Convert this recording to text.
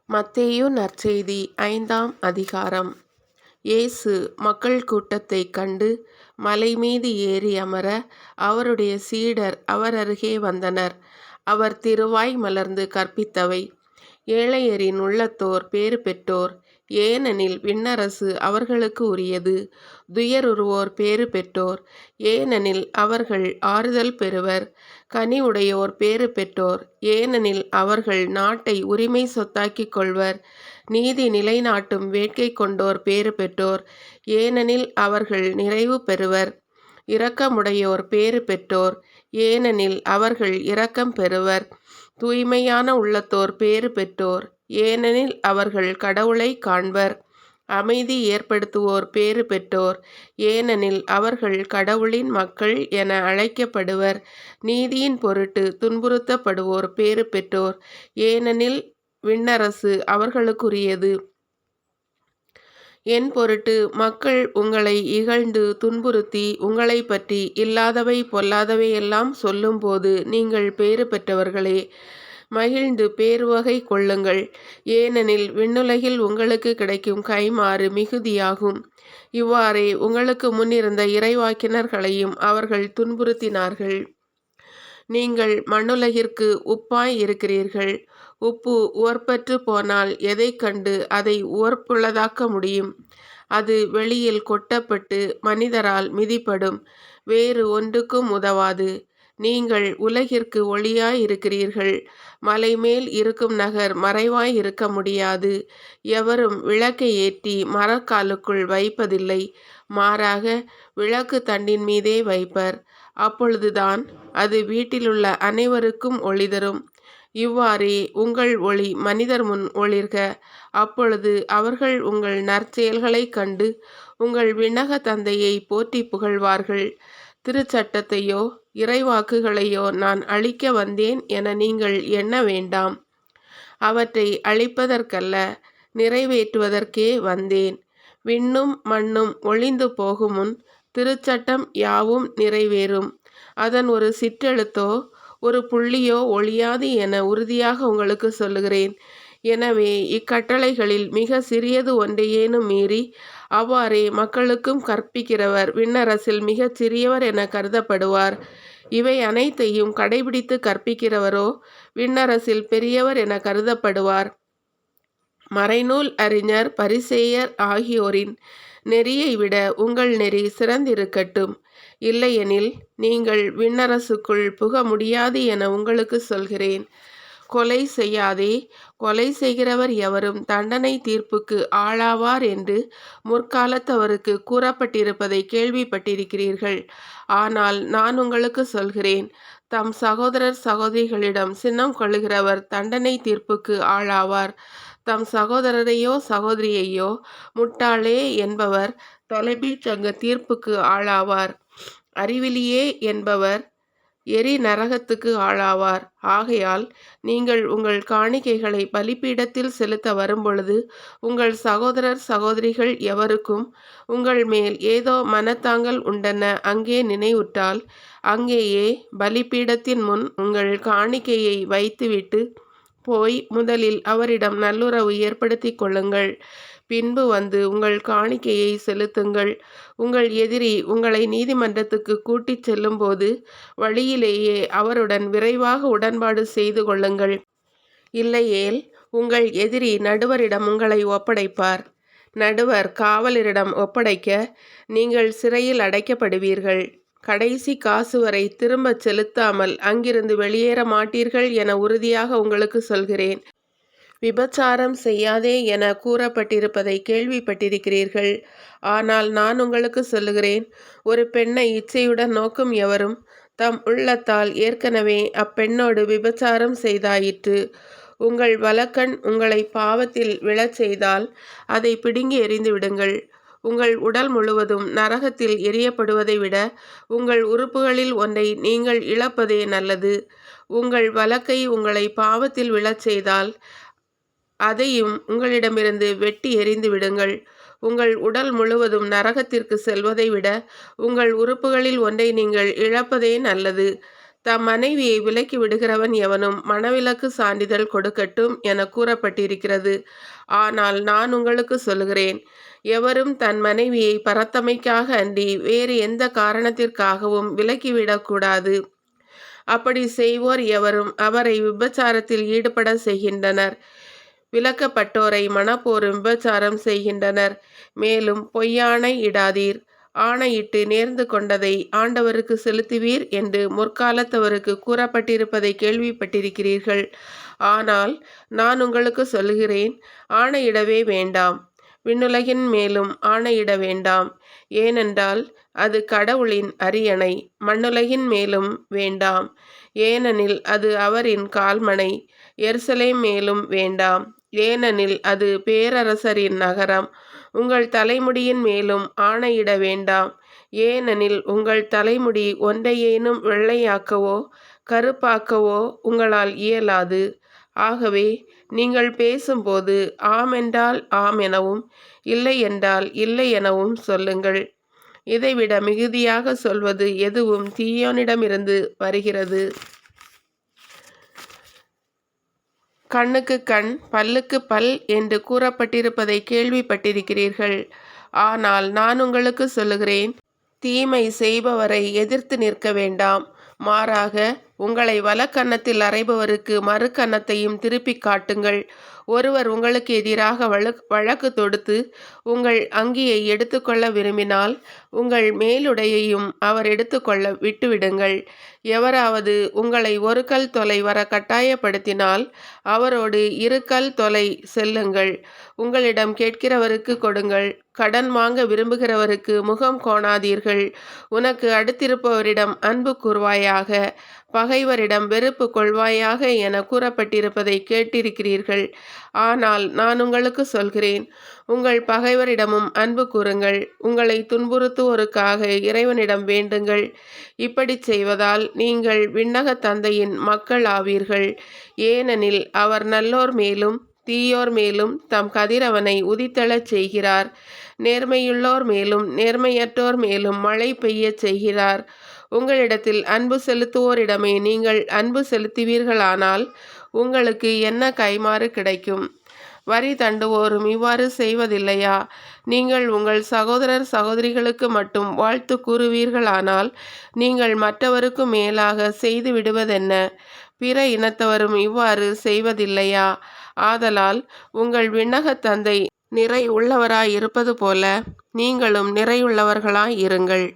மத்தேயு நற்செய்தி 5ஆம் அதிகாரம். இயேசு மக்கள் கூட்டத்தைக் கண்டு மலைமீது ஏறி அமர, அவருடைய சீடர் அவர் அருகே வந்தனர். அவர் திருவாய் மலர்ந்து கற்பித்தவை: ஏழையரின் உள்ளத்தோர் பேறு பெற்றோர், ஏனெனில் விண்ணரசு அவர்களுக்கு உரியது. துயருறுவோர் பேறு பெற்றோர், ஏனெனில் அவர்கள் ஆறுதல் பெறுவர். கனிவுடையோர் பேறு பெற்றோர், ஏனெனில் அவர்கள் நாட்டை உரிமை சொத்தாக்கிக் கொள்வர். நீதி நிலைநாட்டும் வேட்கை கொண்டோர் பேறு பெற்றோர், ஏனெனில் அவர்கள் நிறைவு பெறுவர். இரக்கமுடையோர் பேறு பெற்றோர், ஏனெனில் அவர்கள் இரக்கம் பெறுவர். தூய்மையான உள்ளத்தோர் பேறு பெற்றோர், ஏனெனில் அவர்கள் கடவுளைக் காண்பர். அமைதி ஏற்படுத்துவோர் பேறு பெற்றோர், ஏனெனில் அவர்கள் கடவுளின் மக்கள் என அழைக்கப்படுவர். நீதியின் பொருட்டு துன்புறுத்தப்படுவோர் பேறு பெற்றோர், ஏனெனில் விண்ணரசு அவர்களுக்குரியது. என் பொருட்டு மக்கள் உங்களை இகழ்ந்து துன்புறுத்தி உங்களைப் பற்றி இல்லாதவை பொல்லாதவை எல்லாம் சொல்லும்போது நீங்கள் பேறு பெற்றவர்களே. மகிழ்ந்து பேருவகை கொள்ளுங்கள், ஏனெனில் விண்ணுலகில் உங்களுக்கு கிடைக்கும் கைம்மாறு மிகுதியாகும். இவ்வாறே உங்களுக்கு முன்னிருந்த இறைவாக்கினர்களையும் அவர்கள் துன்புறுத்தினார்கள். நீங்கள் மண்ணுலகிற்கு உப்பாய் இருக்கிறீர்கள். உப்பு உவர்ப்பற்று போனால் எதைக் கண்டு அதை உவர்ப்புள்ளதாக்க முடியும்? அது வெளியில் கொட்டப்பட்டு மனிதரால் மிதிப்படும், வேறு ஒன்றுக்கும் உதவாது. நீங்கள் உலகிற்கு ஒளியாய் இருக்கிறீர்கள். மலைமேல் இருக்கும் நகர் மறைவாய் இருக்க முடியாது. எவரும் விளக்கை ஏற்றி மரக்காலுக்குள் வைப்பதில்லை, மாறாக விளக்கு தண்டின் மீதே வைப்பர். அப்பொழுதுதான் அது வீட்டிலுள்ள அனைவருக்கும் ஒளி தரும். இவ்வாறே உங்கள் ஒளி மனிதர் முன் ஒளிர்க. அப்பொழுது அவர்கள் உங்கள் நற்செயல்களைக் கண்டு உங்கள் விண்ணக தந்தையை போற்றி புகழ்வார்கள். திருச்சட்டத்தையோ இறைவாக்குகளையோ நான் அழிக்க வந்தேன் என நீங்கள் எண்ண வேண்டாம். அவற்றை அழிப்பதற்கல்ல, நிறைவேற்றுவதற்கே வந்தேன். விண்ணும் மண்ணும் ஒழிந்து போகுமுன் திருச்சட்டம் யாவும் நிறைவேறும். அதன் ஒரு சிற்றெழுத்தோ ஒரு புள்ளியோ ஒழியாது என உறுதியாக உங்களுக்கு சொல்லுகிறேன். எனவே இக்கட்டளைகளில் மிக சிறியது ஒன்றையேனும் மீறி அவ்வாறே மக்களுக்கும் கற்பிக்கிறவர் விண்ணரசில் மிகச் சிறியவர் என கருதப்படுவார். இவை அனைத்தையும் கடைபிடித்து கற்பிக்கிறவரோ விண்ணரசில் பெரியவர் என கருதப்படுவார். மறைநூல் அறிஞர் பரிசேயர் ஆகியோரின் நெறியை விட உங்கள் நெறி சிறந்திருக்கட்டும். இல்லையெனில் நீங்கள் விண்ணரசுக்குள் புக முடியாது என உங்களுக்கு சொல்கிறேன். கொலை செய்யாதே, கொலை செய்கிறவர் எவரும் தண்டனை தீர்ப்புக்கு ஆளாவார் என்று முற்காலத்தவருக்கு கூறப்பட்டிருப்பதை கேள்விப்பட்டிருக்கிறீர்கள். ஆனால் நான் உங்களுக்கு சொல்கிறேன், தம் சகோதரர் சகோதரிகளிடம் சினம் கொள்ளுகிறவர் தண்டனை தீர்ப்புக்கு ஆளாவார். தம் சகோதரரையோ சகோதரியையோ முட்டாளே என்பவர் தொலைபீச்சங்க தீர்ப்புக்கு ஆளாவார். அறிவிலியே என்பவர் எரி நரகத்துக்கு ஆளாவார். ஆகையால் நீங்கள் உங்கள் காணிக்கைகளை பலிபீடத்தில் செலுத்த வரும்பொழுது உங்கள் சகோதரர் சகோதரிகள் எவருக்கும் உங்கள் மேல் ஏதோ மனத்தாங்கல் உண்டென அங்கே நினைவுற்றால், அங்கேயே பலிபீடத்தின் முன் உங்கள் காணிக்கையை வைத்துவிட்டு போய் முதலில் அவரிடம் நல்லுறவு ஏற்படுத்தி கொள்ளுங்கள். பின்பு வந்து உங்கள் காணிக்கையை செலுத்துங்கள். உங்கள் எதிரி உங்களை நீதிமன்றத்துக்கு கூட்டிச் செல்லும்போது வழியிலேயே அவருடன் விரைவாக உடன்பாடு செய்து கொள்ளுங்கள். இல்லையேல் உங்கள் எதிரி நடுவரிடம் உங்களை ஒப்படைப்பார். நடுவர் காவலரிடம் ஒப்படைக்க நீங்கள் சிறையில் அடைக்கப்படுவீர்கள். கடைசி காசு வரை திரும்பச் செலுத்தாமல் அங்கிருந்து வெளியேற மாட்டீர்கள் என உறுதியாக உங்களுக்கு சொல்கிறேன். விபச்சாரம் செய்யாதே என கூறப்பட்டிருப்பதை கேள்விப்பட்டிருக்கிறீர்கள். ஆனால் நான் உங்களுக்கு சொல்லுகிறேன், ஒரு பெண்ணை இச்சையுடன் நோக்கும் எவரும் தம் உள்ளத்தால் ஏற்கனவே அப்பெண்ணோடு விபச்சாரம் செய்தாயிற்று. உங்கள் வலக்கண் உங்களை பாவத்தில் விழச் செய்தால் அதை பிடுங்கி எறிந்து விடுங்கள். உங்கள் உடல் முழுவதும் நரகத்தில் எறியப்படுவதை விட உங்கள் உறுப்புகளில் ஒன்றை நீங்கள் இழப்பதே நல்லது. உங்கள் வலக்கை உங்களை பாவத்தில் விழச் செய்தால் அதையும் உங்களிடமிருந்து வெட்டி எறிந்து விடுங்கள். உங்கள் உடல் முழுவதும் நரகத்திற்கு செல்வதை விட உங்கள் உறுப்புகளில் ஒன்றை நீங்கள் இழப்பதே நல்லது. தம் மனைவியை விலக்கி விடுகிறவன் எவனும் மணவிலக்கு சான்றிதழ் கொடுக்கட்டும் என கூறப்பட்டிருக்கிறது. ஆனால் நான் உங்களுக்கு சொல்லுகிறேன், எவரும் தன் மனைவியை பரத்தமைக்காக அன்றி வேறு எந்த காரணத்திற்காகவும் விலக்கிவிடக்கூடாது. அப்படி செய்வோர் எவரும் அவரை விபச்சாரத்தில் ஈடுபட செய்கின்றனர். விலக்கப்பட்டோரை மனப்போரும் விபச்சாரம் செய்கின்றனர். மேலும் பொய்யாணை இடாதீர், ஆணையிட்டு நேர்ந்து கொண்டதை ஆண்டவருக்கு செலுத்துவீர் என்று முற்காலத்தவருக்கு கூறப்பட்டிருப்பதை கேள்விப்பட்டிருக்கிறீர்கள். ஆனால் நான் உங்களுக்கு சொல்லுகிறேன், ஆணையிடவே வேண்டாம், விண்ணுலகின் மேலும் ஆணையிட வேண்டாம். ஏனென்றால் அது கடவுளின் அரியணை. மண்ணுலகின் மேலும் வேண்டாம், ஏனெனில் அது அவரின் கால்மணை. எருசலேம் மேலும் வேண்டாம், ஏனெனில் அது பேரரசரின் நகரம். உங்கள் தலைமுடியின் மேலும் ஆணையிட வேண்டாம், ஏனெனில் உங்கள் தலைமுடி ஒன்றையேனும் வெள்ளையாக்கவோ கருப்பாக்கவோ உங்களால் இயலாது. ஆகவே நீங்கள் பேசும்போது ஆம் என்றால் ஆம் எனவும் இல்லை என்றால் இல்லை எனவும் சொல்லுங்கள். இதைவிட மிகுதியாக சொல்வது எதுவும் தீயோனிடமிருந்து வருகிறது. கண்ணுக்கு கண் பல்லுக்கு பல் என்று கூறப்பட்டிருப்பதை கேள்விப்பட்டிருக்கிறீர்கள். ஆனால் நான் உங்களுக்கு சொல்லுகிறேன், தீமை செய்பவரை எதிர்த்து நிற்க வேண்டாம். மாறாக உங்களை வலக்கன்னத்தில் அறைபவருக்கு மறு கன்னத்தையும் திருப்பி காட்டுங்கள். ஒருவர் உங்களுக்கு எதிராக வழக்கு தொடுத்து உங்கள் அங்கியை எடுத்துக்கொள்ள விரும்பினால் உங்கள் மேலுடையையும் அவர் எடுத்துக்கொள்ள விட்டுவிடுங்கள். எவராவது உங்களை ஒரு கல் தொலை வர கட்டாயப்படுத்தினால் அவரோடு 2 கல் தொலை செல்லுங்கள். உங்களிடம் கேட்கிறவருக்கு கொடுங்கள், கடன் வாங்க விரும்புகிறவருக்கு முகம் கோணாதீர்கள். உனக்கு அடுத்திருப்பவரிடம் அன்பு கூர்வாயாக, பகைவரிடம் வெறுப்பு கொள்வாயாக என கூறப்பட்டிருப்பதை கேட்டிருக்கிறீர்கள். ஆனால் நான் உங்களுக்கு சொல்கிறேன், உங்கள் பகைவரிடமும் அன்பு கூறுங்கள், உங்களை துன்புறுத்துவோருக்காக இறைவனிடம் வேண்டுங்கள். இப்படி செய்வதால் நீங்கள் விண்ணக தந்தையின் மக்கள் ஆவீர்கள். ஏனெனில் அவர் நல்லோர் மேலும் தீயோர் மேலும் தம் கதிரவனை உதித்தெழச் செய்கிறார். நேர்மையுள்ளோர் மேலும் நேர்மையற்றோர் மேலும் மழை பெய்யச் செய்கிறார். உங்களிடத்தில் அன்பு செலுத்துவோரிடமே நீங்கள் அன்பு செலுத்துவீர்களானால் உங்களுக்கு என்ன கைமாறு கிடைக்கும்? வரி தண்டுவோரும் இவ்வாறு செய்வதில்லையா? நீங்கள் உங்கள் சகோதரர் சகோதரிகளுக்கு மட்டும் வாழ்த்து கூறுவீர்களானால் நீங்கள் மற்றவருக்கு மேலாக செய்து விடுவதென்ன? பிற இனத்தவரும் இவ்வாறு செய்வதில்லையா? ஆதலால் உங்கள் விண்ணக தந்தை நிறை உள்ளவராய் இருப்பது போல நீங்களும் நிறையுள்ளவர்களாய் இருங்கள்.